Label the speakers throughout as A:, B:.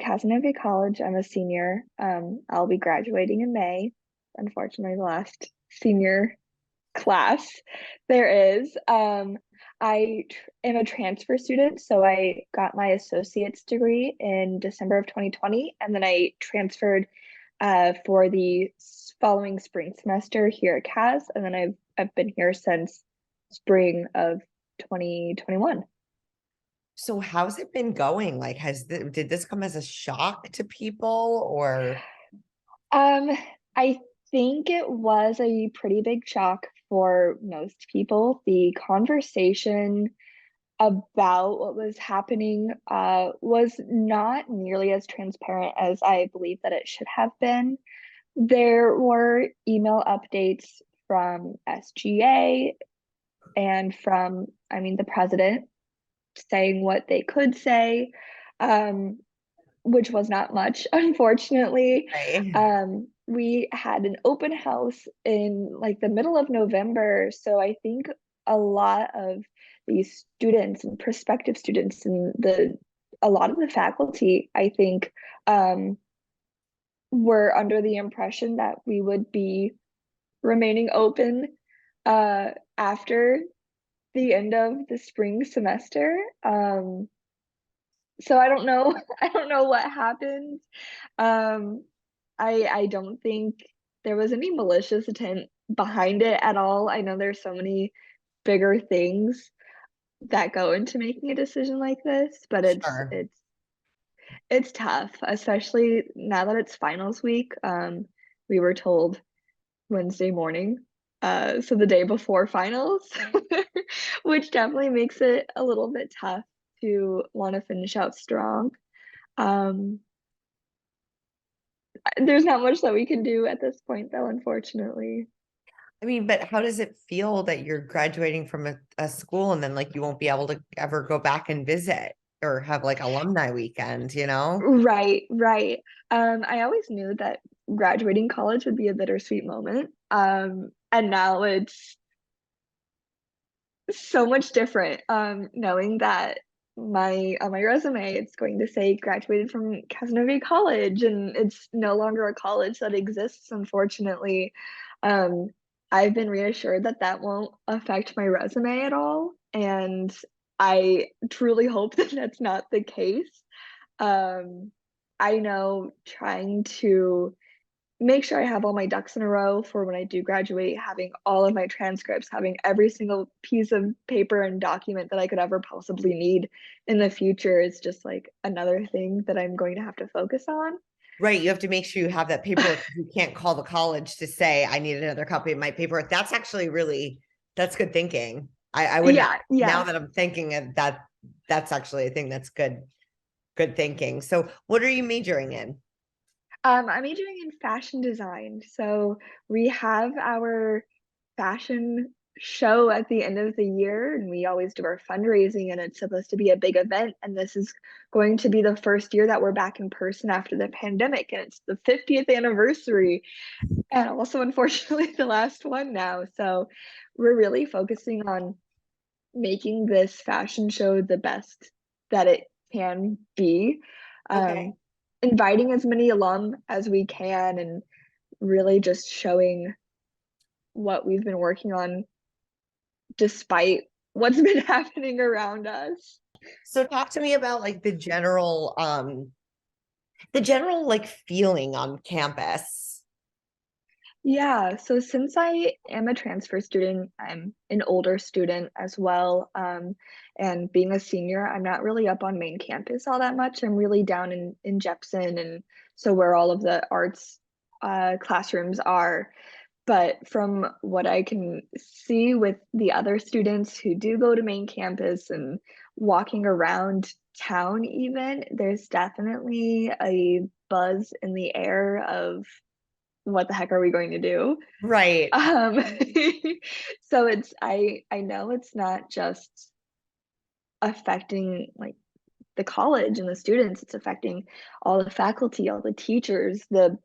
A: Cazenovia College. I'm a senior. I'll be graduating in May. Unfortunately, the last senior class there is. I am a transfer student, so I got my associate's degree in December of 2020, and then I transferred for the following spring semester here at Cas, and then I've been here since spring of 2021.
B: So how's it been going? Like, did this come as a shock to people or?
A: Um, I think it was a pretty big shock for most people. The conversation about what was happening was not nearly as transparent as I believe that it should have been. There were email updates from SGA and from, the president saying what they could say. Which was not much, unfortunately.
B: Right.
A: We had an open house in like the middle of November, so I think a lot of these students and prospective students and a lot of the faculty, I think, were under the impression that we would be remaining open after the end of the spring semester. So I don't know. I don't know what happened. Um, I don't think there was any malicious intent behind it at all. I know there's so many bigger things that go into making a decision like this, but
B: Sure.
A: it's tough, especially now that it's finals week. We were told Wednesday morning, so the day before finals, which definitely makes it a little bit tough to want to finish out strong. Um, there's not much that we can do at this point, though, unfortunately.
B: I mean, but how does it feel that you're graduating from a school and then like you won't be able to ever go back and visit or have like alumni weekend, you know?
A: Right, right. I always knew that graduating college would be a bittersweet moment. And now it's so much different. Knowing that my on my resume it's going to say graduated from Cazenovia College, and it's no longer a college that exists, unfortunately. Um, I've been reassured that that won't affect my resume at all, and I truly hope that that's not the case. Um, I know trying to make sure I have all my ducks in a row for when I do graduate, having all of my transcripts, having every single piece of paper and document that I could ever possibly need in the future is just like another thing that I'm going to have to focus on.
B: Right. You have to make sure you have that paperwork. You can't call the college to say, I need another copy of my paperwork. That's actually that's good thinking. I wouldn't,
A: Yeah,
B: now
A: yeah.
B: that I'm thinking of that, that's actually a thing that's good thinking. So what are you majoring in?
A: I'm majoring in fashion design. So we have our fashion show at the end of the year, and we always do our fundraising, and it's supposed to be a big event. And this is going to be the first year that we're back in person after the pandemic, and it's the 50th anniversary, and also unfortunately the last one now. So we're really focusing on making this fashion show the best that it can be.
B: Okay.
A: Um, Inviting as many alum as we can and really just showing what we've been working on despite what's been happening around us.
B: So talk to me about like the general like feeling on campus.
A: Yeah, so since I am a transfer student, I'm an older student as well. And being a senior, I'm not really up on main campus all that much. I'm really down in Jepson, and so where all of the arts classrooms are. But from what I can see with the other students who do go to main campus and walking around town, even, there's definitely a buzz in the air of what the heck are we going to do?
B: Right.
A: Um, so I know it's not just affecting like the college and the students, it's affecting all the faculty, all the teachers, the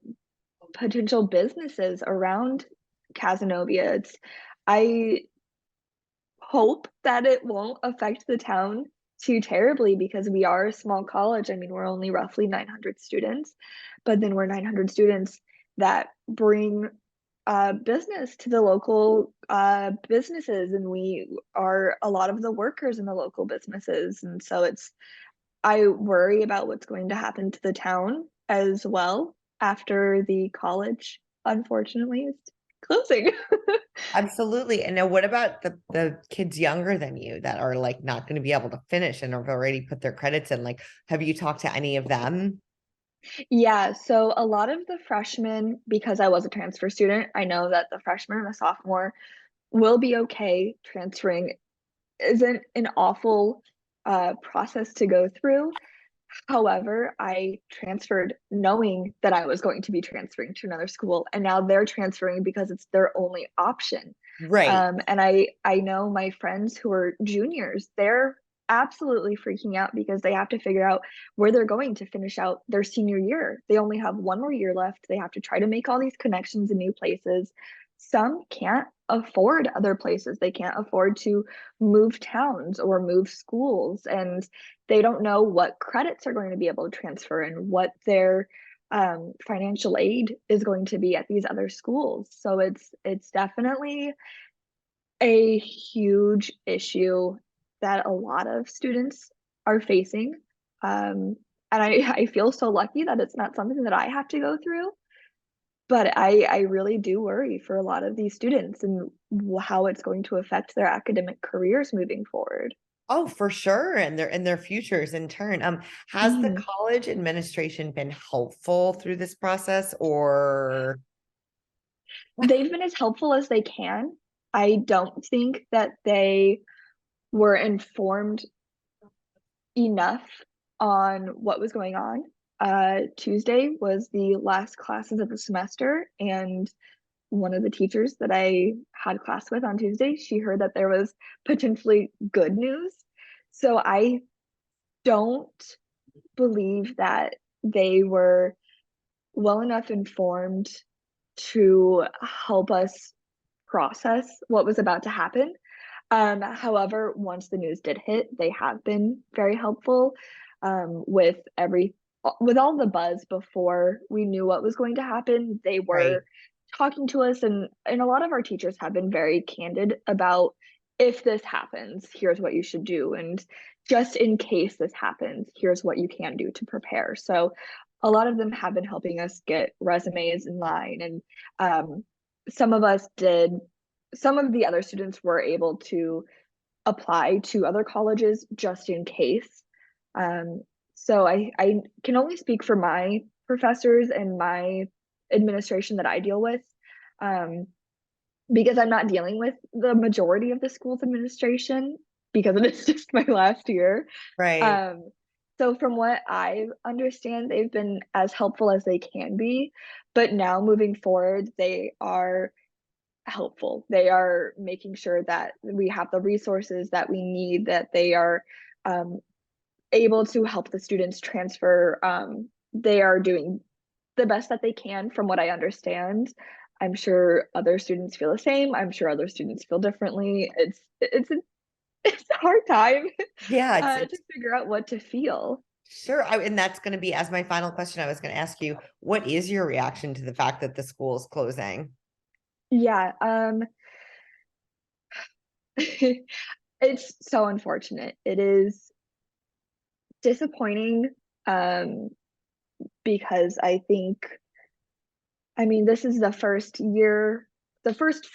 A: potential businesses around Cazenovia. I hope that it won't affect the town too terribly because we are a small college. I mean, we're only roughly 900 students, but then we're 900 students that bring business to the local businesses, and we are a lot of the workers in the local businesses. And so I worry about what's going to happen to the town as well after the college, unfortunately, is closing.
B: Absolutely. And now what about the kids younger than you that are like not going to be able to finish and have already put their credits in? Like, have you talked to any of them?
A: Yeah, so a lot of the freshmen, because I was a transfer student, I know that the freshman and the sophomore will be okay transferring. Isn't an awful process to go through. However, I transferred knowing that I was going to be transferring to another school, and now they're transferring because it's their only option.
B: Right.
A: And I know my friends who are juniors, they're absolutely freaking out because they have to figure out where they're going to finish out their senior year. They only have one more year left. They have to try to make all these connections in new places. Some can't afford other places. They can't afford to move towns or move schools, and they don't know what credits are going to be able to transfer and what their financial aid is going to be at these other schools. So it's definitely a huge issue that a lot of students are facing. And I feel so lucky that it's not something that I have to go through. But I really do worry for a lot of these students and how it's going to affect their academic careers moving forward.
B: Oh, for sure. And their futures in turn. Has the
A: Mhm.
B: college administration been helpful through this process or
A: They've been as helpful as they can. I don't think that they were informed enough on what was going on. Tuesday was the last classes of the semester, and one of the teachers that I had class with on Tuesday, she heard that there was potentially good news. So I don't believe that they were well enough informed to help us process what was about to happen. However, once the news did hit, they have been very helpful with with all the buzz before we knew what was going to happen. They
B: right?
A: were talking to us, and a lot of our teachers have been very candid about if this happens, here's what you should do, and just in case this happens, here's what you can do to prepare. So a lot of them have been helping us get resumes in line, and some of us did some of the other students were able to apply to other colleges just in case. Um, so I can only speak for my professors and my administration that I deal with, um, because I'm not dealing with the majority of the school's administration because it is just my last year.
B: Right.
A: Um, so from what I understand, they've been as helpful as they can be, but now moving forward, they are helpful. They are making sure that we have the resources that we need, that they are um, able to help the students transfer. They are doing the best that they can, from what I understand. I'm sure other students feel the same. I'm sure other students feel differently. It's a hard time
B: Yeah,
A: to figure out what to feel.
B: sure. And that's going to be as my final question. I was going to ask you, what is your reaction to the fact that the school is closing?
A: Yeah, it's so unfortunate. It is disappointing, um, because I think, I mean, this is the first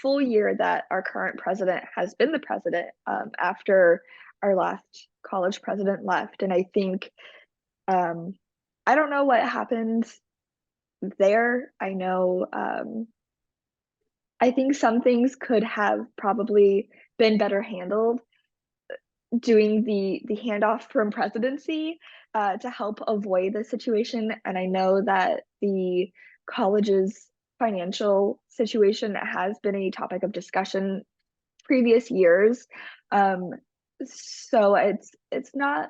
A: full year that our current president has been the president, after our last college president left. And I think, um, I don't know what happened there. I think some things could have probably been better handled doing the handoff from presidency to help avoid the situation. And I know that the college's financial situation has been a topic of discussion previous years. Um, so it's not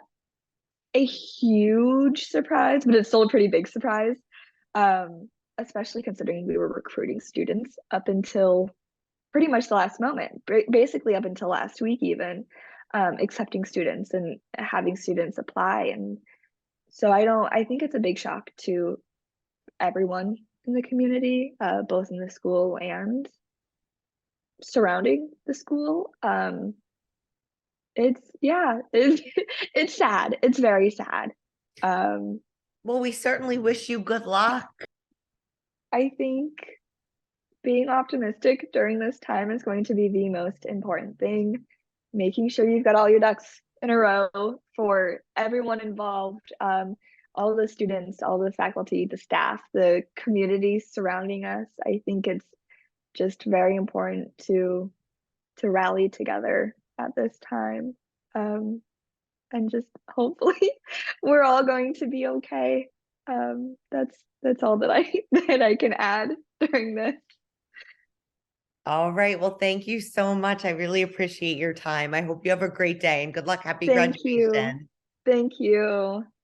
A: a huge surprise, but it's still a pretty big surprise. Um, Especially considering we were recruiting students up until pretty much the last moment, basically up until last week even. accepting students and having students apply. And so I think it's a big shock to everyone in the community, both in the school and surrounding the school. It's yeah, it's sad. It's very sad. Um,
B: Well, we certainly wish you good luck.
A: I think being optimistic during this time is going to be the most important thing. Making sure you've got all your ducks in a row for everyone involved, all the students, all the faculty, the staff, the community surrounding us. I think it's just very important to rally together at this time. Um, and just hopefully we're all going to be okay. That's all that I that I can add during this.
B: All right. Well, thank you so much. I really appreciate your time. I hope you have a great day and good luck. Happy
A: Thank you.
B: graduation.
A: Thank you.